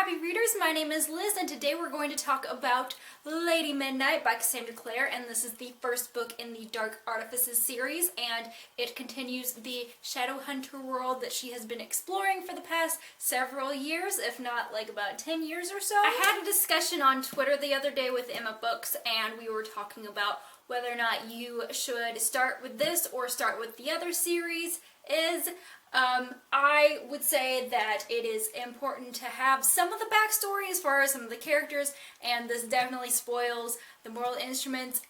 happy readers, my name is Liz and today we're going to talk about Lady Midnight by Cassandra Clare, and this is the first book in the Dark Artifices series, and it continues the Shadowhunter world that she has been exploring for the past several years, if not like about 10 years or so. I had a discussion on Twitter the other day with Elizziebooks and we were talking about whether or not you should start with this or start with the other series. I would say that it is important to have some of the backstory as far as some of the characters, and this definitely spoils the moral instruments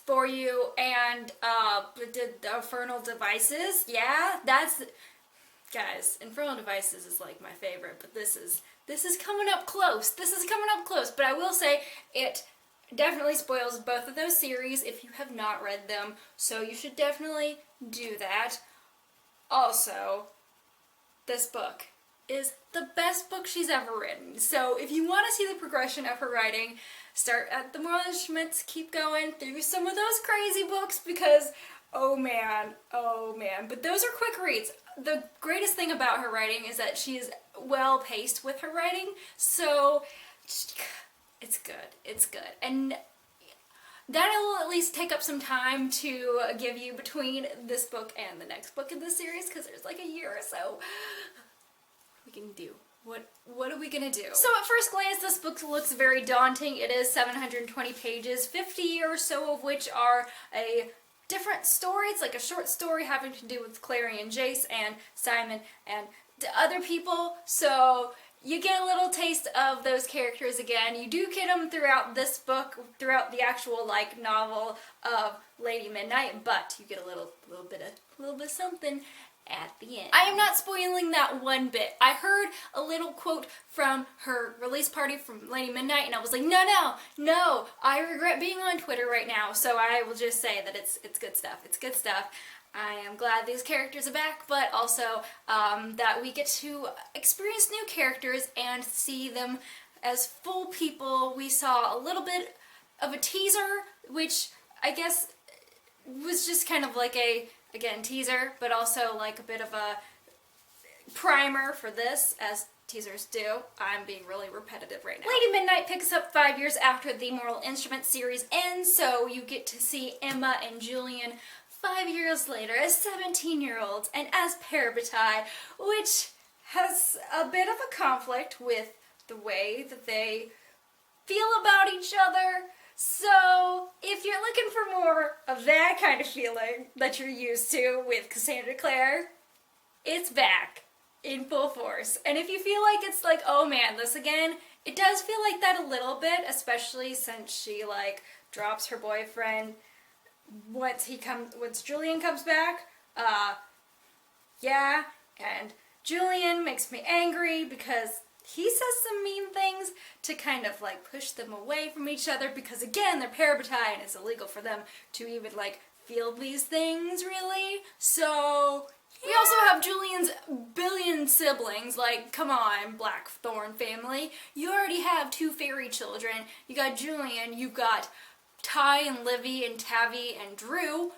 for you, and the infernal devices. Yeah, guys, infernal devices is like my favorite, but this is coming up close. But I will say it definitely spoils both of those series if you have not read them, so you should definitely do that. Also, this book is the best book she's ever written, so if you want to see the progression of her writing, start at the moral instruments, keep going through some of those crazy books because oh man, but those are quick reads. The greatest thing about her writing is that she is well paced with her writing, so it's good, and that'll at least take up some time to give you between this book and the next book in this series, because there's like a year or so we can do. What are we gonna do? So at first glance, this book looks very daunting. It is 720 pages, 50 or so of which are a different story. It's like a short story having to do with Clary and Jace and Simon and other people, so you get a little taste of those characters again. You do get them throughout this book, throughout the actual like novel of Lady Midnight, but you get a little bit of something at the end. I am not spoiling that one bit. I heard a little quote from her release party from Lady Midnight, and I was like, no, I regret being on Twitter right now, so I will just say that it's good stuff. It's good stuff. I am glad these characters are back, but also that we get to experience new characters and see them as full people. We saw a little bit of a teaser, which I guess was just kind of like a, again, teaser, but also like a bit of a primer for this, as teasers do. I'm being really repetitive right now. Lady Midnight picks up 5 years after the Moral Instruments series ends, so you get to see Emma and Julian 5 years later as 17-year-olds and as parabatai, which has a bit of a conflict with the way that they feel about each other. So if you're looking for more of that kind of feeling that you're used to with Cassandra Clare, it's back in full force. And if you feel like it's like, oh man, this again, it does feel like that a little bit, especially since she like drops her boyfriend once Julian comes back. Yeah, and Julian makes me angry because he says some mean things to kind of like push them away from each other, because again, they're parabatai and it's illegal for them to even like feel these things really. So yeah. We also have Julian's billion siblings. Like, come on, Blackthorn family. You already have 2 fairy children. You got Julian, you've got Ty and Livy and Tavi and Drew.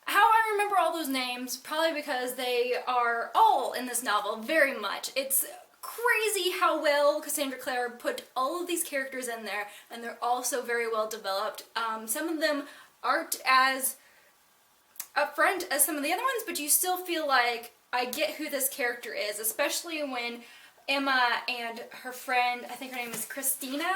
How I remember all those names, probably because they are all in this novel very much. It's crazy how well Cassandra Clare put all of these characters in there, and they're all so very well developed. Some of them aren't as upfront as some of the other ones, but you still feel like I get who this character is, especially when Emma and her friend, I think her name is Christina,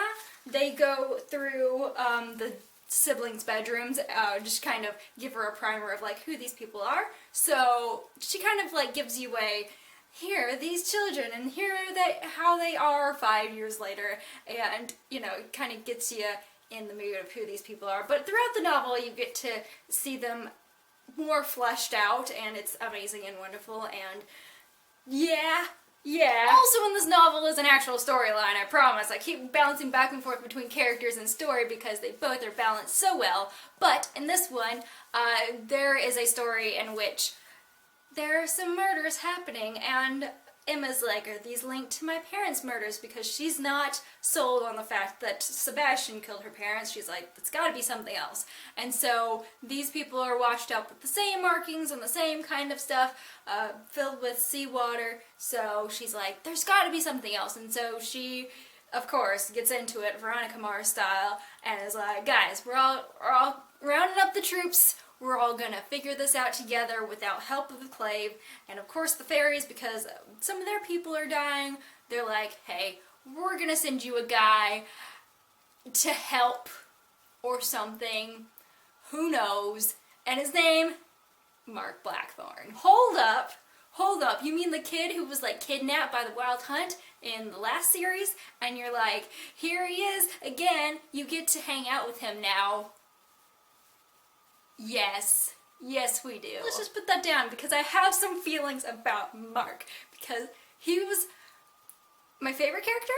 they go through the siblings' bedrooms, just kind of give her a primer of like who these people are. So she kind of like gives you a, here are these children and here are how they are 5 years later, and you know, it kind of gets you in the mood of who these people are. But throughout the novel you get to see them more fleshed out, and it's amazing and wonderful, and yeah. Also in this novel is an actual storyline, I promise. I keep bouncing back and forth between characters and story because they both are balanced so well, but in this one, there is a story in which there are some murders happening, and Emma's like, are these linked to my parents' murders? Because she's not sold on the fact that Sebastian killed her parents. She's like, it's gotta be something else. And so these people are washed up with the same markings and the same kind of stuff, filled with seawater. So she's like, there's gotta be something else. And so she, of course, gets into it Veronica Mars style and is like, guys, we're all rounding up the troops. We're all gonna figure this out together without help of the Clave. And of course the fairies, because some of their people are dying, they're like, hey, we're gonna send you a guy to help or something. Who knows? And his name, Mark Blackthorn. Hold up. You mean the kid who was like kidnapped by the Wild Hunt in the last series? And you're like, here he is again. You get to hang out with him now. Yes, we do. Let's just put that down because I have some feelings about Mark because he was my favorite character.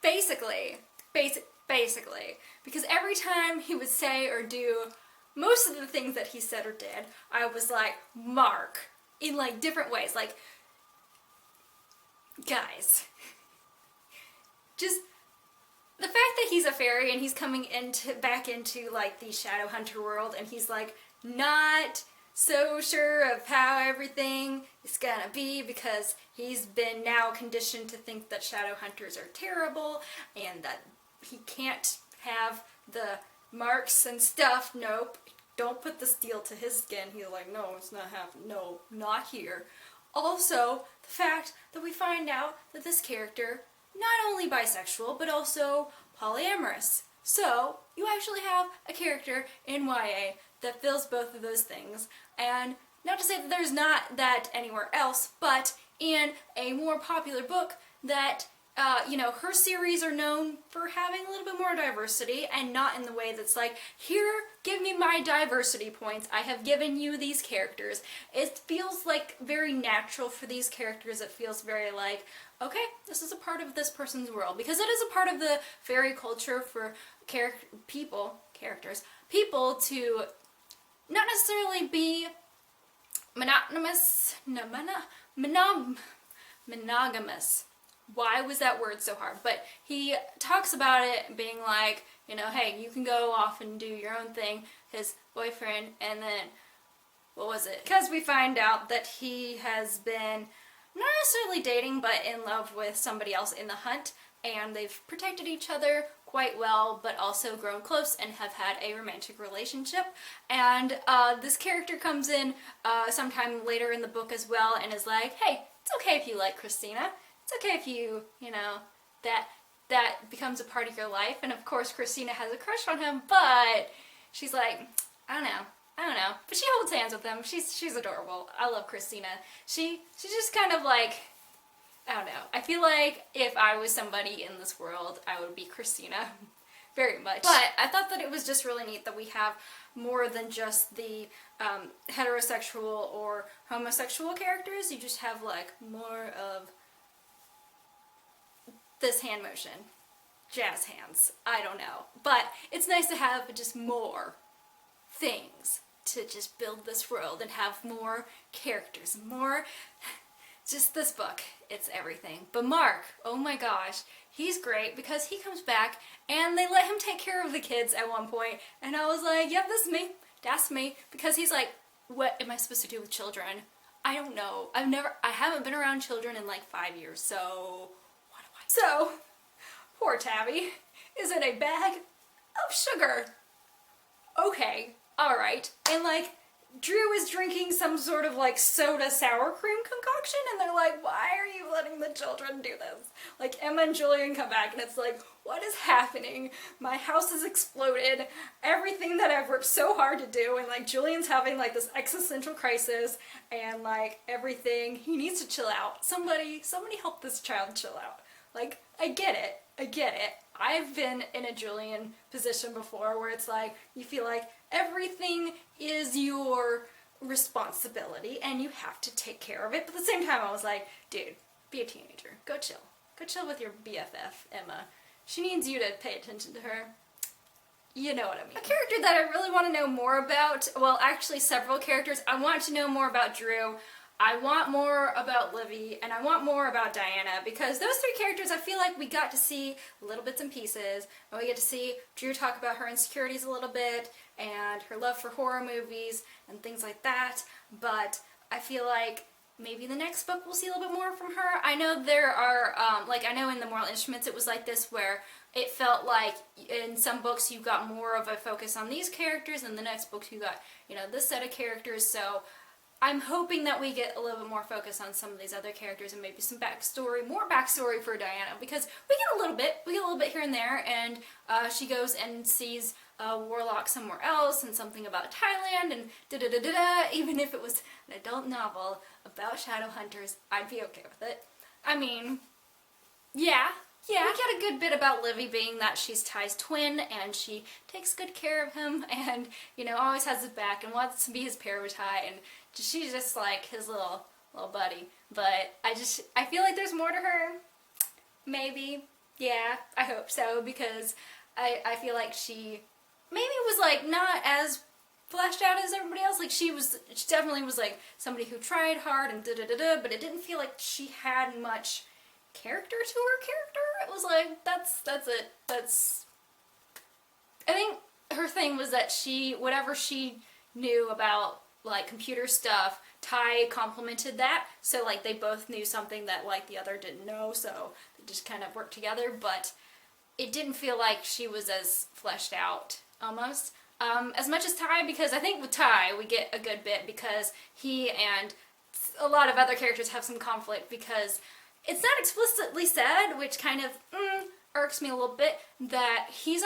Basically, because every time he would say or do most of the things that he said or did, I was like, Mark, in like different ways. Like, guys, just the fact that he's a fairy and he's coming back into like the Shadowhunter world and he's like not so sure of how everything is gonna be because he's been now conditioned to think that Shadowhunters are terrible and that he can't have the marks and stuff. Nope, don't put the steel to his skin. He's like, no, it's not happening. No, not here. Also, the fact that we find out that this character not only bisexual, but also polyamorous. So, you actually have a character in YA that fills both of those things. And not to say that there's not that anywhere else, but in a more popular book that, her series are known for having a little bit more diversity and not in the way that's like, here, give me my diversity points. I have given you these characters. It feels like very natural for these characters. It feels very like, okay, this is a part of this person's world. Because it is a part of the fairy culture for people to not necessarily be monogamous. Why was that word so hard? But he talks about it being like, hey, you can go off and do your own thing, his boyfriend, and then, what was it? Because we find out that he has been not necessarily dating, but in love with somebody else in the hunt, and they've protected each other quite well, but also grown close and have had a romantic relationship. And this character comes in sometime later in the book as well, and is like, hey, it's okay if you like Christina. It's okay if you, that becomes a part of your life. And of course, Christina has a crush on him, but she's like, I don't know. But she holds hands with him. She's adorable. I love Christina. She's just kind of like, I don't know. I feel like if I was somebody in this world, I would be Christina. Very much. But I thought that it was just really neat that we have more than just the heterosexual or homosexual characters. You just have like more of this hand motion. Jazz hands. I don't know. But it's nice to have just more things to just build this world and have more characters, more. Just this book, it's everything. But Mark, oh my gosh, he's great because he comes back and they let him take care of the kids at one point, and I was like, yep, that's me, because he's like, what am I supposed to do with children? I don't know. I haven't been around children in like 5 years, so what do I do? So, poor Tabby is in a bag of sugar. Okay, alright, and like, Drew is drinking some sort of like soda sour cream concoction, and they're like, why are you letting the children do this? Like, Emma and Julian come back and it's like, what is happening? My house has exploded. Everything that I've worked so hard to do, and like Julian's having like this existential crisis and like everything. He needs to chill out. Somebody help this child chill out. Like, I get it. I've been in a Julian position before where it's like, you feel like everything is your responsibility and you have to take care of it. But at the same time, I was like, dude, be a teenager. Go chill. Go chill with your BFF, Emma. She needs you to pay attention to her. You know what I mean. A character that I really want to know more about, well, actually several characters. I want to know more about Drew. I want more about Livy, and I want more about Diana, because those three characters, I feel like we got to see little bits and pieces, and we get to see Drew talk about her insecurities a little bit, and her love for horror movies, and things like that, but I feel like maybe the next book we'll see a little bit more from her. I know there are, I know in the Moral Instruments it was like this, where it felt like in some books you got more of a focus on these characters, and the next book you got, this set of characters, so I'm hoping that we get a little bit more focus on some of these other characters and maybe some backstory, more backstory for Diana, because we get a little bit here and there, and she goes and sees a warlock somewhere else and something about Thailand and da-da-da-da-da. Even if it was an adult novel about shadow hunters, I'd be okay with it. I mean, yeah, we get a good bit about Livy being that she's Ty's twin, and she takes good care of him, and, always has his back, and wants to be his pair with Ty, and she's just like his little buddy. But I feel like there's more to her. Maybe. Yeah, I hope so, because I feel like she maybe was like not as fleshed out as everybody else. Like she definitely was like somebody who tried hard and da-da-da-da, but it didn't feel like she had much character to her character. It was like, that's it. I think her thing was that whatever she knew about like computer stuff, Ty complimented that, so like they both knew something that like the other didn't know, so they just kind of worked together, but it didn't feel like she was as fleshed out, almost, as much as Ty, because I think with Ty we get a good bit, because he and a lot of other characters have some conflict, because it's not explicitly said, which kind of irks me a little bit, that he's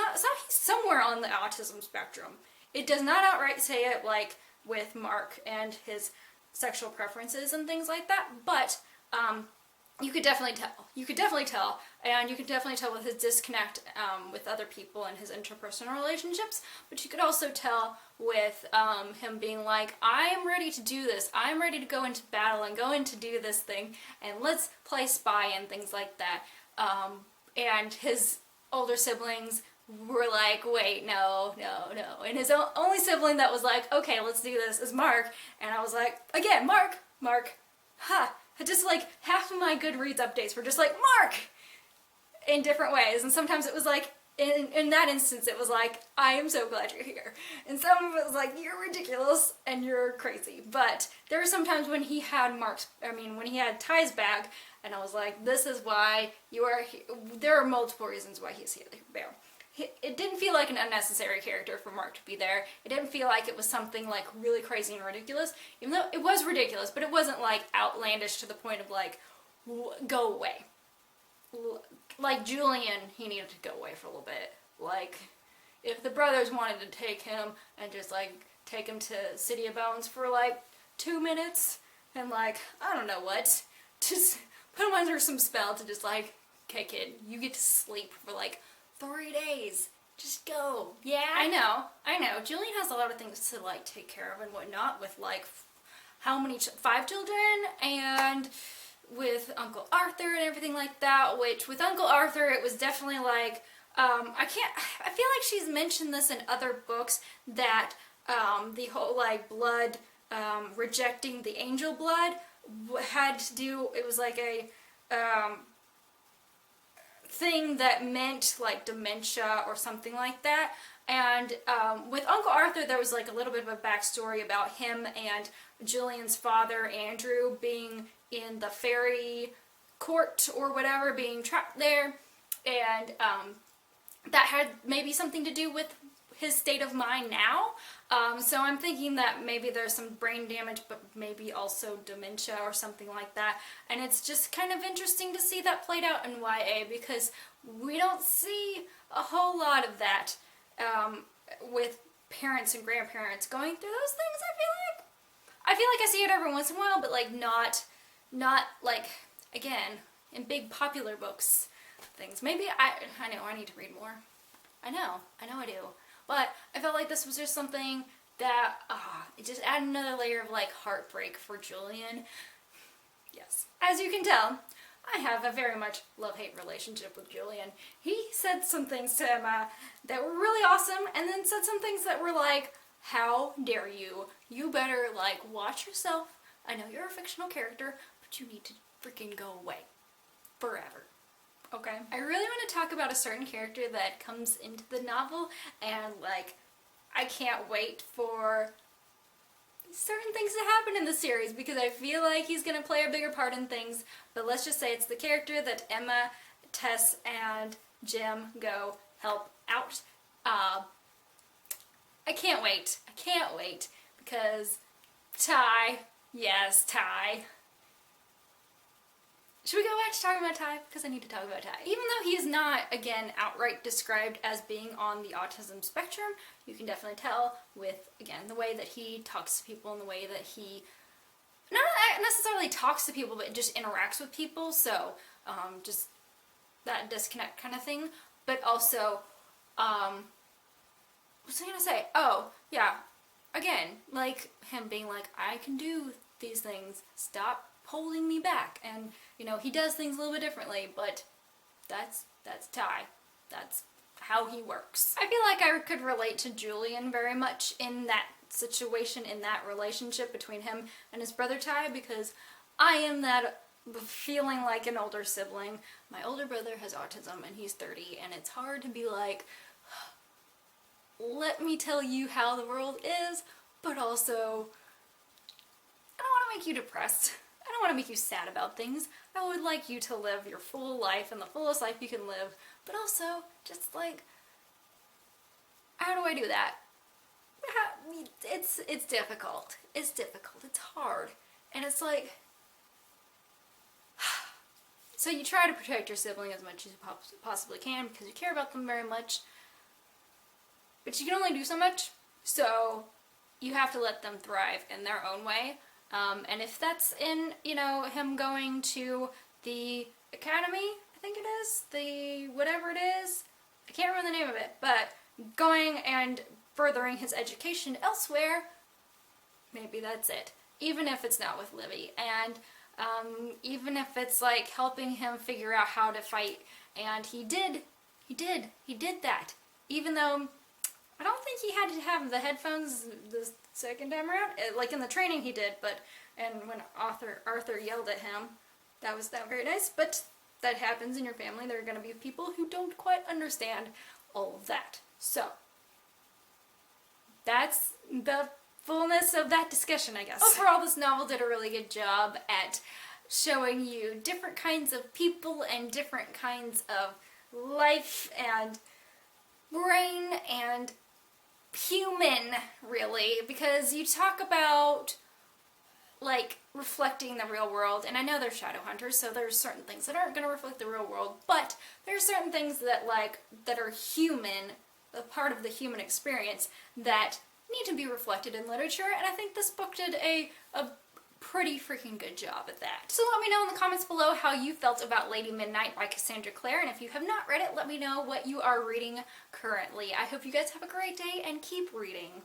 somewhere on the autism spectrum. It does not outright say it, like with Mark and his sexual preferences and things like that, but you could definitely tell. And you could definitely tell with his disconnect with other people and his interpersonal relationships, but you could also tell with him being like, I'm ready to do this, I'm ready to go into battle and go into do this thing, and let's play spy and things like that. And his older siblings were like, wait, no. And his only sibling that was like, okay, let's do this is Mark. And I was like, again, Mark. Just like half of my Goodreads updates were just like, Mark! In different ways. And sometimes it was like, in that instance, it was like, I am so glad you're here. And some of it was like, you're ridiculous and you're crazy. But there were some times when he had when he had Ty's back, and I was like, this is why you are here. There are multiple reasons why he's here. It didn't feel like an unnecessary character for Mark to be there. It didn't feel like it was something like really crazy and ridiculous, even though it was ridiculous, but it wasn't like outlandish to the point of like, go away. Like Julian, he needed to go away for a little bit. Like, if the brothers wanted to take him and just like take him to City of Bones for like 2 minutes and like, I don't know what, just put him under some spell to just like, okay kid, you get to sleep for like 3 days. Just go. Yeah. I know. Julian has a lot of things to like take care of and whatnot with like how many 5 children, and with Uncle Arthur and everything like that, which with Uncle Arthur it was definitely like I feel like she's mentioned this in other books that the whole like blood rejecting the angel blood had to do, it was like a thing that meant like dementia or something like that. And with Uncle Arthur there was like a little bit of a backstory about him and Julian's father Andrew being in the fairy court or whatever, being trapped there, and that had maybe something to do with his state of mind now. So I'm thinking that maybe there's some brain damage, but maybe also dementia or something like that. And it's just kind of interesting to see that played out in YA, because we don't see a whole lot of that with parents and grandparents going through those things. I feel like I see it every once in a while, but like not like, again, in big popular books things. Maybe I know I need to read more. I know I do. But I felt like this was just something that, it just added another layer of like heartbreak for Julian. Yes. As you can tell, I have a very much love-hate relationship with Julian. He said some things to Emma that were really awesome, and then said some things that were like, how dare you? You better like watch yourself I know you're a fictional character, but you need to freaking go away. Forever. Okay? I really want to talk about a certain character that comes into the novel, and like, I can't wait for certain things to happen in the series because I feel like he's going to play a bigger part in things, but let's just say it's the character that Emma, Tess, and Jim go help out. I can't wait. I can't wait because Ty, yes, Ty. Should we go back to talking about Ty? Because I need to talk about Ty. Even though he is not, again, outright described as being on the autism spectrum, you can definitely tell with, again, the way that he talks to people and the way that he not necessarily talks to people, but just interacts with people. So, just that disconnect kind of thing. But also, what was I gonna say? Oh, yeah. Again, like him being like, I can do these things. Stop holding me back. And, you know, he does things a little bit differently, but that's Ty. That's how he works. I feel like I could relate to Julian very much in that situation, in that relationship between him and his brother Ty, because I am that feeling like an older sibling. My older brother has autism and he's 30, and it's hard to be like, let me tell you how the world is, but also I don't want to make you depressed. I don't want to make you sad about things. I would like you to live your full life and the fullest life you can live, but also just like, how do I do that? It's difficult. It's difficult. It's hard. And it's like, so you try to protect your sibling as much as you possibly can because you care about them very much, but you can only do so much, so you have to let them thrive in their own way. And if that's in, you know, him going to the academy, I think it is, the whatever it is, I can't remember the name of it, but going and furthering his education elsewhere, maybe that's it. Even if it's not with Livy, and even if it's like helping him figure out how to fight, and he did that. Even though I don't think he had to have the headphones the second time around. Like in the training he did, but and when Arthur yelled at him, that was not very nice. But that happens in your family. There are going to be people who don't quite understand all of that. So that's the fullness of that discussion, I guess. Overall, this novel did a really good job at showing you different kinds of people and different kinds of life and brain and human, really, because you talk about like reflecting the real world, and I know they're shadow hunters, so there's certain things that aren't going to reflect the real world, but there's certain things that that are human, a part of the human experience, that need to be reflected in literature, and I think this book did a pretty freaking good job at that. So let me know in the comments below how you felt about Lady Midnight by Cassandra Clare, and if you have not read it, let me know what you are reading currently. I hope you guys have a great day and keep reading.